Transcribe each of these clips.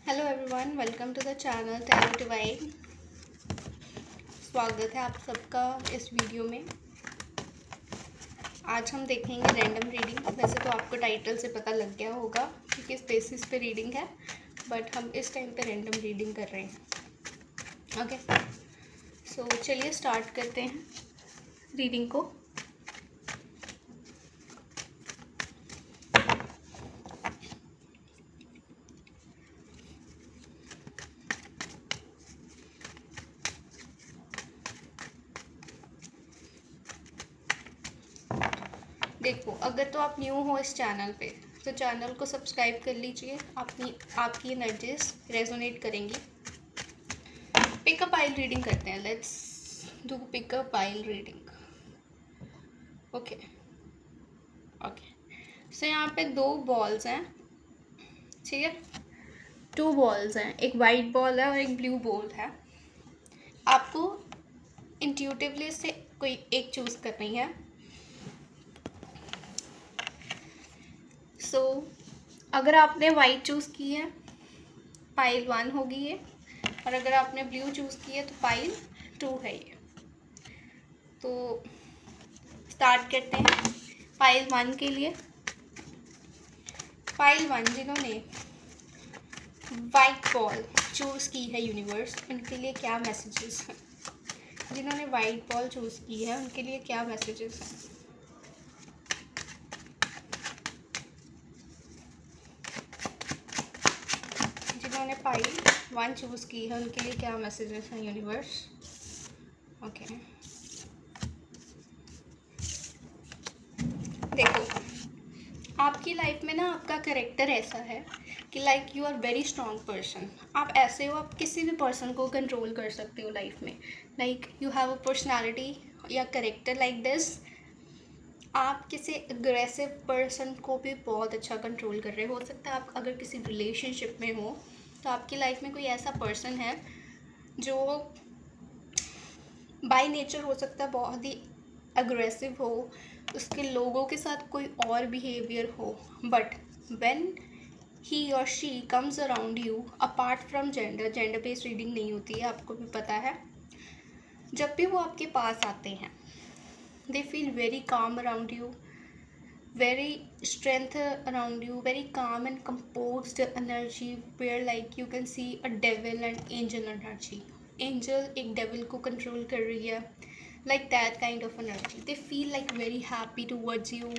Hello everyone, welcome to the channel Tarot Divine. स्वागत है आप सबका इस वीडियो में। आज हम देखेंगे रैंडम रीडिंग। वैसे तो आपको टाइटल से पता लग गया होगा कि किस बेसिस पे रीडिंग है, बट हम इस टाइम पे रैंडम रीडिंग कर रहे हैं। ओके, सो चलिए स्टार्ट करते हैं रीडिंग को। देखो, अगर तो आप न्यू हो इस चैनल पे तो चैनल को सब्सक्राइब कर लीजिए। आपकी एनर्जीज रेजोनेट करेंगी। पिक अ पाइल रीडिंग करते हैं। Let's do pick a pile reading. Okay okay, so यहाँ पे दो बॉल्स हैं, ठीक है। टू बॉल्स हैं, एक वाइट बॉल है और एक ब्लू बॉल है। आपको इंट्यूटिवली से कोई एक चूज करनी है। सो अगर आपने वाइट चूज़ की है, पाइल 1 होगी ये, और अगर आपने ब्लू चूज़ की है तो पाइल 2 है ये। तो स्टार्ट करते हैं पाइल 1 के लिए। पाइल 1 जिन्होंने वाइट बॉल चूज़ की है यूनिवर्स, उनके लिए क्या मैसेजेस हैं? जिन्होंने वाइट बॉल चूज़ की है उनके लिए क्या मैसेजेस हैं? जिन्होंने पाइल 1 चूज़ की है उनके लिए क्या मैसेजेस हैं यूनिवर्स? ओके, देखो, आपकी लाइफ में ना आपका करेक्टर ऐसा है कि like you are very strong person. आप ऐसे हो, आप किसी भी पर्सन को कंट्रोल कर सकते हो लाइफ में। Like you have a personality या करेक्टर लाइक दिस। आप किसी अग्रेसिव पर्सन को भी बहुत अच्छा कंट्रोल कर रहे हो सकता है आप अगर किसी रिलेशनशिप में हो तो आपकी लाइफ में कोई ऐसा पर्सन है जो बाय नेचर हो सकता है बहुत ही अग्रेसिव हो, उसके लोगों के साथ कोई और बिहेवियर हो, बट व्हेन ही और she comes around you, apart from gender based reading नहीं होती है, आपको भी पता है। जब भी वो आपके पास आते हैं, they feel very calm around you, very strength around you, very calm and composed energy, where like you can see a devil and angel energy. Angel एक devil को control कर रही है, like that kind of energy. They feel like very happy towards you.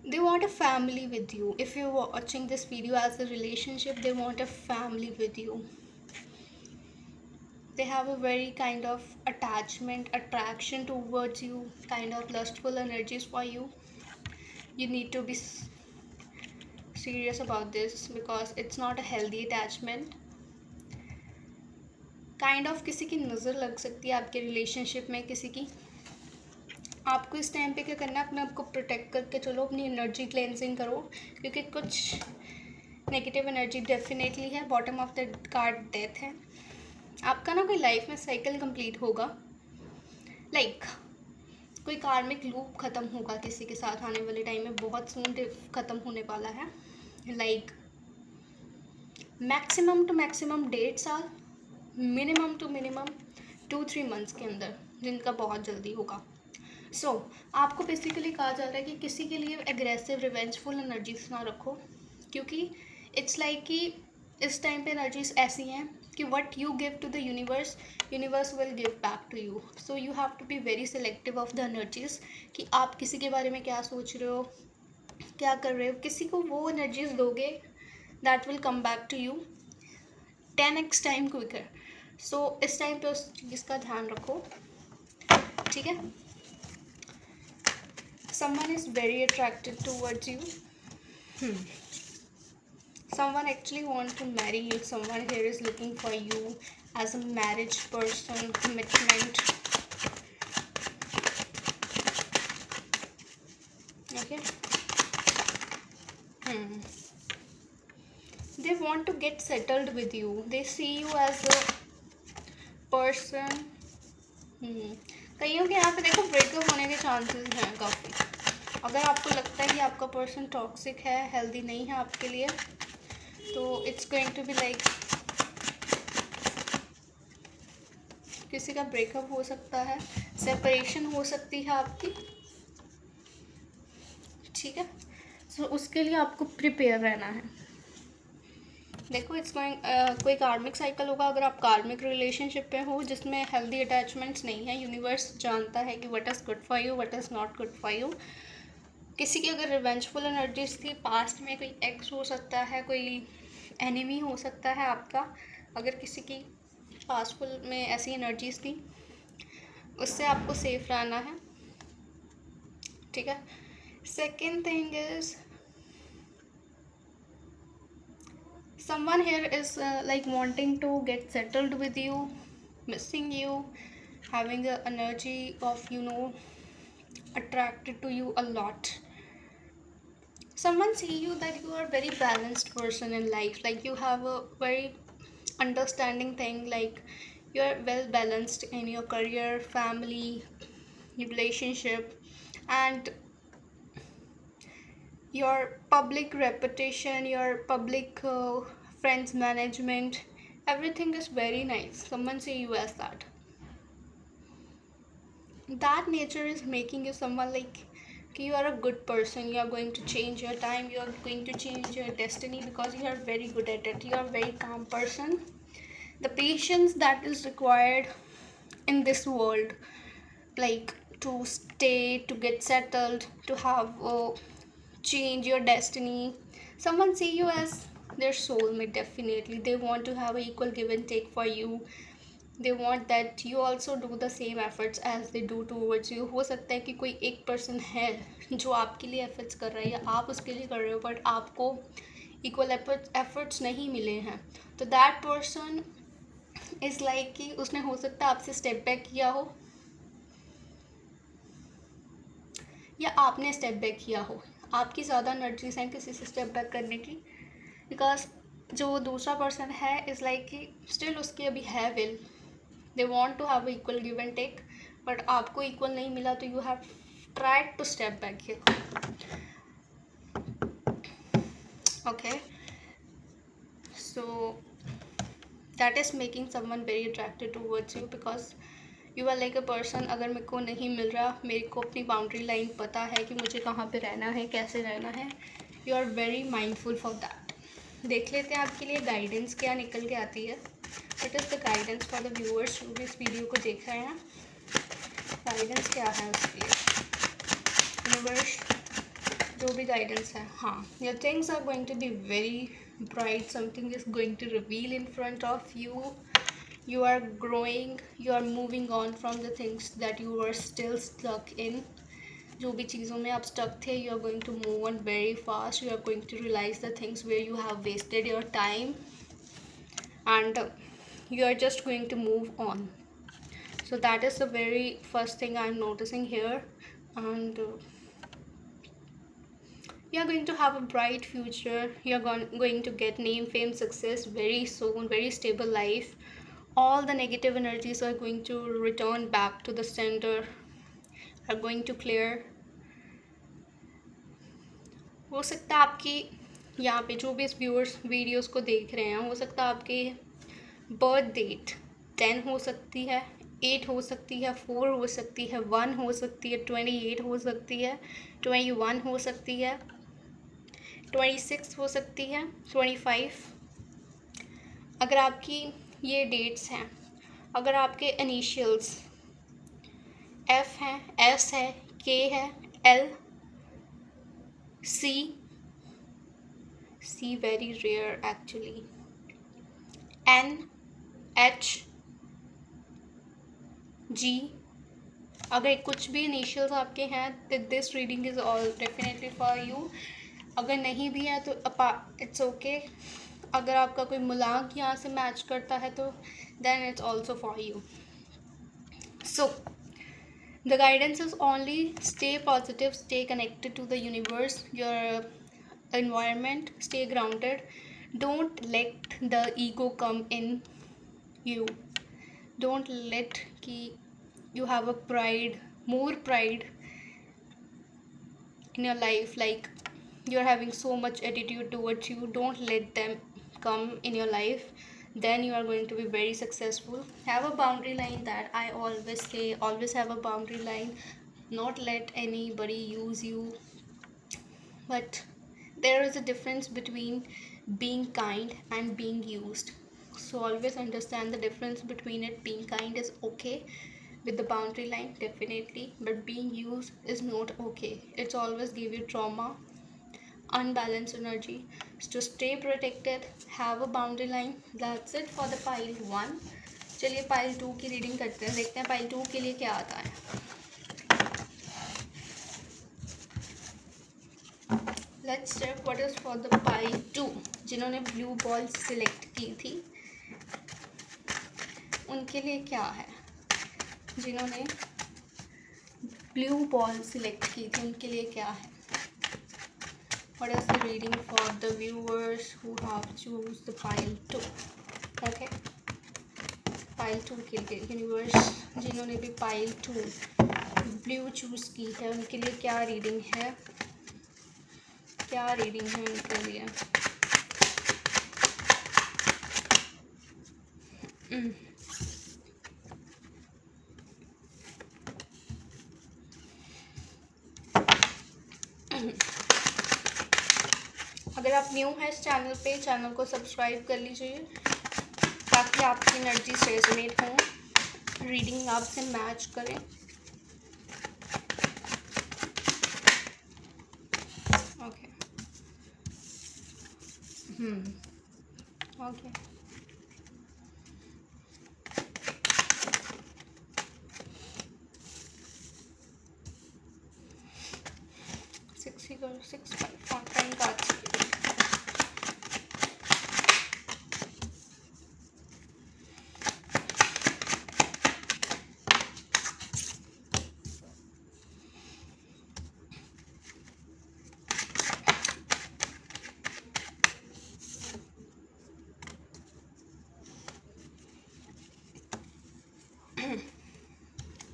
They want a family with you. If you're watching this video as a relationship, they want a family with you. They have a very kind of attachment, attraction towards you, kind of lustful energies for you. You need to be serious about this because it's not a healthy attachment. Kind of किसी की नज़र लग सकती है आपके relationship में किसी की। आपको इस टाइम पे क्या करना है, अपने आप को प्रोटेक्ट करके चलो, अपनी एनर्जी क्लेंजिंग करो, क्योंकि कुछ नेगेटिव एनर्जी डेफिनेटली है। Bottom of the card death है। आपका ना कोई लाइफ में साइकिल कंप्लीट होगा, लाइक कोई कार्मिक लूप ख़त्म होगा किसी के साथ आने वाले टाइम में, बहुत सून ख़त्म होने वाला है। लाइक मैक्सिमम टू मैक्सिमम 1.5 साल, मिनिमम टू मिनिमम 2-3 मंथ्स के अंदर, जिनका बहुत जल्दी होगा। सो आपको बेसिकली कहा जा रहा है कि किसी के लिए एग्रेसिव रिवेंजफुल एनर्जीज ना रखो, क्योंकि इट्स लाइक कि इस टाइम पे एनर्जीज ऐसी हैं कि what you give to the universe, universe will give back to you. So you have to be very selective of the energies कि आप किसी के बारे में क्या सोच रहे हो, क्या कर रहे हो। किसी को वो एनर्जीज दोगे that will come back to you 10x time quicker. So इस टाइम पे उस चीज़ का ध्यान रखो, ठीक है। Someone is very attracted towards you, someone actually wants to marry you, someone here is looking for you as a marriage person, commitment. Okay, they want to get settled with you, they see you as a person. कईयों के यहाँ पे देखो breakup होने के chances हैं काफ़ी। अगर आपको लगता है कि आपका पर्सन टॉक्सिक है, हेल्दी नहीं है आपके लिए, तो it's going to be like किसी का ब्रेकअप हो सकता है, सेपरेशन हो सकती है आपकी, ठीक है। सो उसके लिए आपको प्रिपेयर रहना है। देखो इट्स गोइंग कोई कार्मिक साइकिल होगा, अगर आप कार्मिक रिलेशनशिप पे हो जिसमें हेल्दी अटैचमेंट्स नहीं है, यूनिवर्स जानता है कि what is good for you, what is not good for you. किसी की अगर रिवेंजफुल एनर्जीज थी पास्ट में, कोई एक्स हो सकता है, कोई एनिमी हो सकता है आपका, अगर किसी की पास्टफुल में ऐसी एनर्जीज थी, उससे आपको सेफ रहना है, ठीक है। Second thing is someone here is like wanting to get settled with you, missing you, having a energy of attracted to you a lot. Someone see you that you are very balanced person in life, like you have a very understanding thing, like you are well balanced in your career, family, relationship, and your public reputation, your public friends management, everything is very nice. Someone see you as that. That nature is making you someone like you are a good person, you are going to change your time, you are going to change your destiny because you are very good at it, you are a very calm person. The patience that is required in this world, like to stay, to get settled, to have change your destiny. Someone see you as their soulmate, definitely they want to have an equal give and take for you. They want that you also do the same efforts as they do towards you. हो सकता है कि कोई एक person है जो आपके लिए एफर्ट्स कर रहा है या आप उसके लिए कर रहे हो, बट आपको इक्वल एफर्ट्स नहीं मिले हैं, तो दैट पर्सन इज़ लाइक कि उसने हो सकता है आपसे स्टेप बैक किया हो या आपने स्टेप बैक किया हो। आपकी ज़्यादा एनर्जीज हैं किसी से स्टेप बैक करने की, बिकॉज जो दूसरा पर्सन है इज़ लाइक कि स्टिल उसकी अभी है will, they want to have equal give and take, but आपको इक्वल नहीं मिला तो you have tried to step back here, okay. So that is making someone very attracted towards you, because you are like a person, अगर मेरे को नहीं मिल रहा, मेरे को अपनी बाउंड्री लाइन पता है कि मुझे कहाँ पे रहना है, कैसे रहना है, you are very mindful for that. देख लेते हैं आपके लिए गाइडेंस क्या निकल के आती है। What is the guidance for the viewers जो भी इस वीडियो को देख रहे हैं, गाइडेंस क्या है उसके लिए, यूनिवर्स जो भी गाइडेंस है। हाँ, your things are going to be very bright, something is going to reveal in front of you, you are growing, you are moving on from the things that you were still stuck in. जो भी चीज़ों में आप stuck थे, you are going to move on very fast, you are going to realize the things where you have wasted your time, and you are just going to move on. So that is the very first thing I'm noticing here, and you are going to have a bright future, you are going to get name, fame, success very soon, very stable life. All the negative energies are going to return back to the center, are going to clear. हो सकता है आपकी यहाँ पे जो भी इस viewers videos को देख रहे हैं, हो सकता है आपकी बर्थ डेट 10 हो सकती है, 8 हो सकती है, 4 हो सकती है, 1 हो सकती है, 28 हो सकती है, 21 हो सकती है, 26 हो सकती है, 25। अगर आपकी ये डेट्स हैं, अगर आपके इनिशियल्स एफ हैं, एस है, के है, L, C very rare actually, N, H, G, अगर कुछ भी इनिशियल्स आपके हैं तो this reading is all definitely for you. अगर नहीं भी है तो इट्स ओके। अगर आपका कोई मुलांक यहाँ से मैच करता है तो then it's also for you. So the guidance is only stay positive, stay connected to the universe, your environment, stay grounded, don't let the ego come in you, don't let ki you have a pride, more pride in your life, like you're having so much attitude towards you, don't let them come in your life, then you are going to be very successful. Have a boundary line, that I always say, always have a boundary line. Not let anybody use you. But there is a difference between being kind and being used. So always understand the difference between it. Being kind is okay with the boundary line, definitely, but being used is not okay. It's always give you trauma, unbalanced energy. So stay protected, have a boundary line. That's it for the pile 1. चलिए pile 2 की reading करते हैं, देखते हैं pile 2 के लिए क्या आता है. Let's check what is for the pile 2. जिन्होंने ब्लू बॉल सिलेक्ट की थी उनके लिए क्या है. जिन्होंने ब्लू बॉल सिलेक्ट की थी उनके लिए क्या है. What is the reading for the viewers who have choose the pile 2? Okay, pile 2 के लिए यूनिवर्स जिन्होंने भी pile 2 ब्लू चूज की है उनके लिए क्या रीडिंग है, क्या रीडिंग है उनके लिए. अगर आप न्यू हैं इस चैनल पे, चैनल को सब्सक्राइब कर लीजिए ताकि आपकी एनर्जी से रेजोनेट हो, रीडिंग आपसे मैच करें. ओके ओके सिक्स ही करो, 6 5 10 cards.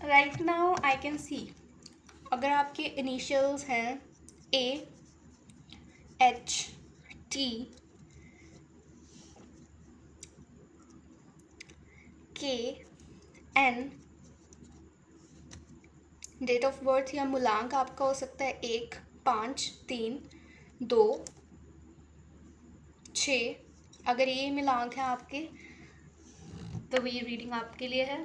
Right now I can see, अगर आपके इनिशियल्स हैं A, H, T, K, N, date of birth या मूलांक आपका हो सकता है 1, 5, 3, 2, 6. अगर ये मूलांक है आपके तो ये रीडिंग आपके लिए है.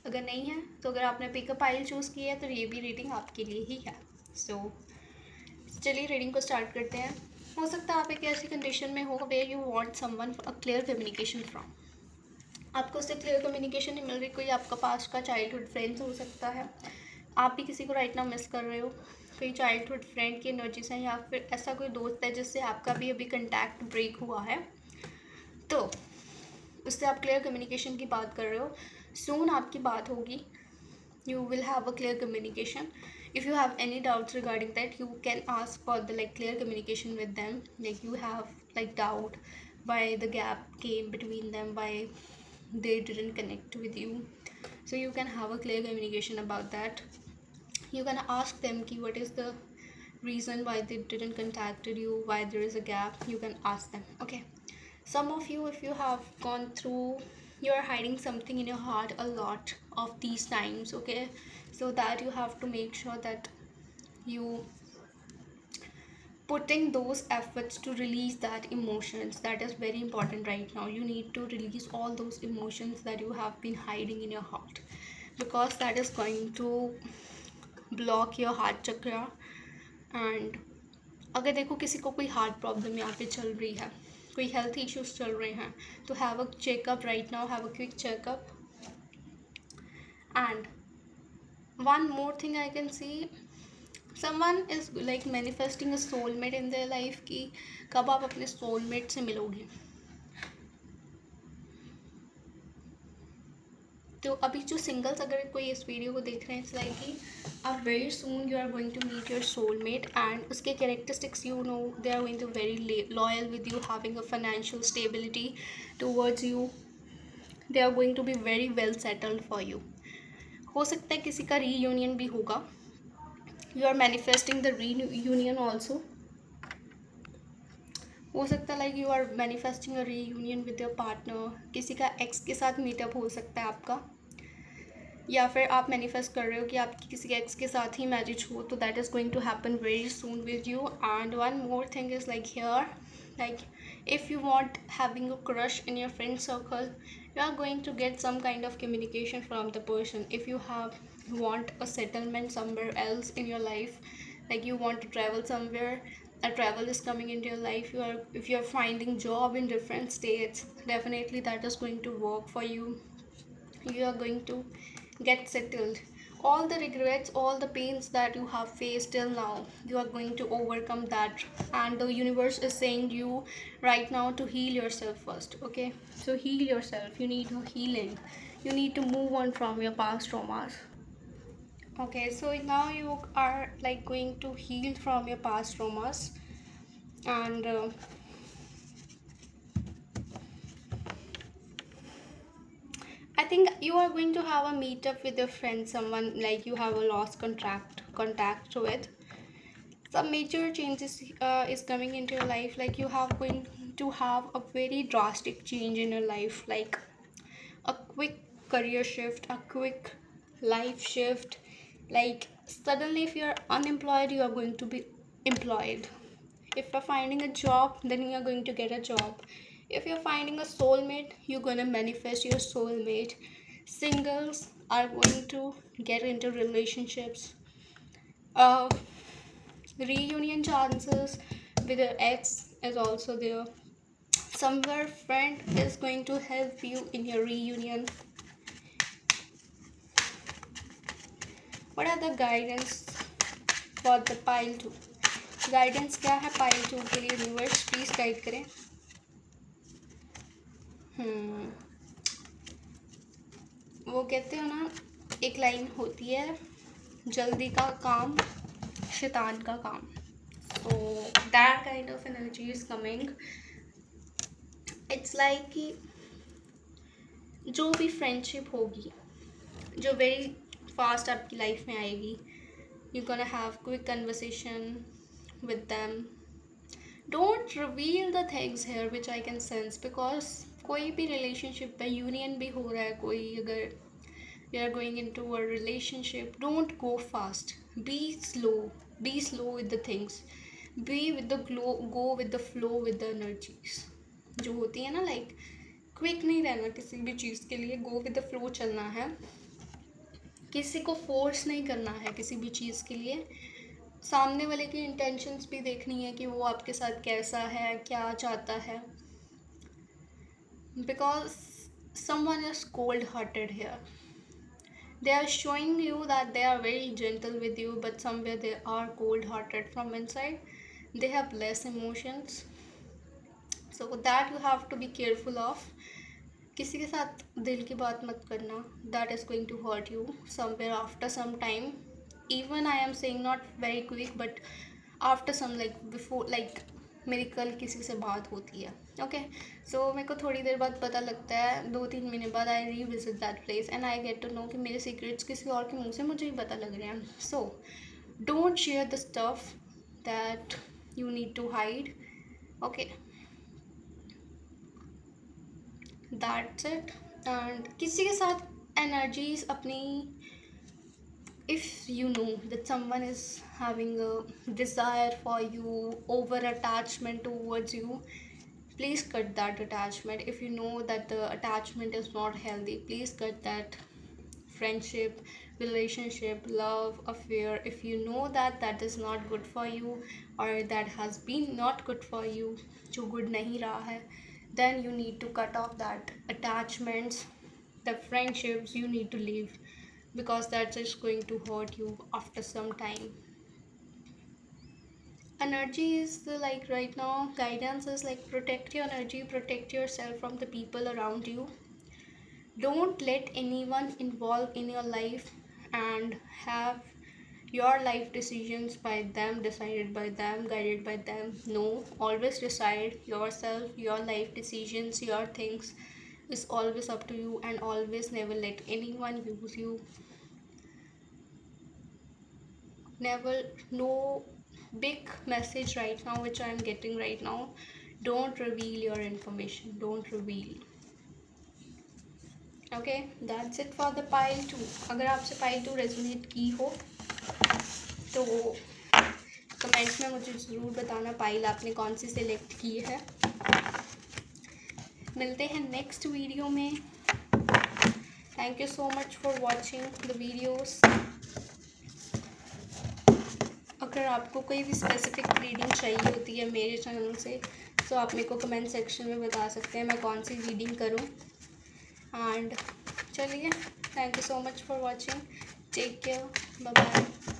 अगर नहीं है तो अगर आपने पिकअप पाइल चूज़ की है तो ये भी रीडिंग आपके लिए ही है. सो चलिए रीडिंग को स्टार्ट करते हैं. हो सकता है आप एक ऐसी कंडीशन में हो where you want someone a clear communication from. आपको उससे क्लियर कम्युनिकेशन नहीं मिल रही. कोई आपका पास्ट का चाइल्डहुड फ्रेंड्स हो सकता है, आप भी किसी को राइट नाउ मिस कर रहे हो. कोई चाइल्डहुड फ्रेंड की एनर्जी से, या फिर ऐसा कोई दोस्त है जिससे आपका भी अभी कंटैक्ट ब्रेक हुआ है तो उससे आप क्लियर कम्युनिकेशन की बात कर रहे हो. सून आपकी बात होगी. You will have a clear communication. If you have any doubts regarding that, you can ask for the clear communication with them. Like you have doubt why the gap came between them, why they didn't connect with you. So you can have a clear communication about that. You can ask them ki what is the reason why they didn't contacted you, why there is a gap. You can ask them. Okay. Some of you, if you have gone through, you are hiding something in your heart a lot of these times. Okay, so that you have to make sure that you putting those efforts to release that emotions. That is very important right now. You need to release all those emotions that you have been hiding in your heart, because that is going to block your heart chakra. And अगर देखो किसी को कोई heart problem यहाँ पे चल रही है, कोई हेल्थ इश्यूज चल रहे हैं, तो have a checkup right now, have a quick checkup. And one more thing I can C, someone is manifesting a soulmate in their life की कब आप अपने सोलमेट से मिलोगे. तो अभी जो सिंगल्स अगर कोई इस वीडियो को देख रहे हैं, इट्स लाइक कि अब very soon you are going to meet your soulmate. And उसके characteristics you know, they are going to very loyal with you, having a financial stability towards you. They are going to be very well settled for you. हो सकता है किसी का reunion भी होगा. You are manifesting the reunion also. हो सकता है like you are manifesting a reunion with your partner, किसी का एक्स के साथ मीटअप हो सकता है आपका, या फिर आप मैनिफेस्ट कर रहे हो कि आपकी किसी एक्स के साथ ही मैरिज हो, तो that is going to happen very soon with you. And one more thing is like here, like if you want having a crush in your friend circle, you are going to get some kind of communication from the person. If you have want a settlement somewhere else in your life, like you want to travel somewhere, a travel is coming into your life, you are, if you are finding job in different states, definitely that is going to work for you. You are going to get settled. All the regrets, all the pains that you have faced till now, you are going to overcome that. And the universe is saying you right now to heal yourself first. Okay, so heal yourself. You need a healing. You need to move on from your past traumas. Okay, so now you are like going to heal from your past traumas. And I think you are going to have a meetup with your friend, someone like you have a lost contact with. Some major changes is coming into your life. Like you have going to have a very drastic change in your life, like a quick career shift, a quick life shift. Like suddenly, if you're unemployed, you are going to be employed. If you're finding a job, then you're going to get a job. If you're finding a soulmate, you're going to manifest your soulmate. Singles are going to get into relationships. Uh, Reunion chances with your ex is also there. Somewhere friend is going to help you in your reunion. What are the guidance for the pile 2? Guidance क्या है pile 2 के लिए? Universe please guide करें. वो कहते हो ना, एक लाइन होती है, जल्दी का काम शैतान का काम. So that kind of energy is coming. It's like कि जो भी फ्रेंडशिप होगी, जो वेरी फास्ट आपकी लाइफ में आएगी, you gonna have quick conversation with them. Don't reveal the things here which I can sense, because कोई भी रिलेशनशिप पे यूनियन भी हो रहा है, कोई अगर you are going into a relationship, don't go fast. Be slow. Be slow with the things. Be with the glow. Go with the flow with the energies जो होती है ना, लाइक क्विक नहीं रहना किसी भी चीज़ के लिए. गो विद द फ्लो चलना है. किसी को फोर्स नहीं करना है किसी भी चीज़ के लिए. सामने वाले की इंटेंशंस भी देखनी है कि वो आपके साथ कैसा है, क्या चाहता है. Because someone is cold hearted here. They are showing you that they are very gentle with you, but somewhere they are cold hearted from inside. They have less emotions. So that you have to be careful of. किसी के साथ दिल की बात मत करना. That is going to hurt you somewhere after some time. Even I am saying not very quick, but after some, like before, like मेरी कल किसी से बात होती है. ओके, सो मेरे को थोड़ी देर बाद पता लगता है, 2-3 महीने बाद I revisit that place and I get to know कि मेरे सीक्रेट्स किसी और के मुंह से मुझे ही पता लग रहे हैं. So don't share the stuff that you need to hide. Okay, that's it. And किसी के साथ एनर्जीज अपनी, if you know that someone is having a desire for you, over attachment towards you, please cut that attachment. If you know that the attachment is not healthy, please cut that friendship, relationship, love, affair. If you know that that is not good for you, or that has been not good for you, जो good नहीं रहा है, then you need to cut off that attachments, the friendships you need to leave, because that's just going to hurt you after some time. Energy is the, like right now guidance is like protect your energy, protect yourself from the people around you. Don't let anyone involve in your life and have your life decisions by them, decided by them, guided by them. No, always decide yourself. Your life decisions, your things is always up to you, and always never let anyone use you. Never. No big message right now which I'm getting right now don't reveal your information, don't reveal. Okay, that's it for the pile 2। अगर आपसे pile 2 resonate की हो तो comments में मुझे ज़रूर बताना pile आपने कौन सी सिलेक्ट की है। मिलते हैं नेक्स्ट वीडियो में। Thank you so much for watching the videos. अगर आपको कोई भी स्पेसिफिक रीडिंग चाहिए होती है मेरे चैनल से तो आप मेरे को कमेंट सेक्शन में बता सकते हैं मैं कौन सी रीडिंग करूं। एंड चलिए, thank you so much for watching, take care, bye bye.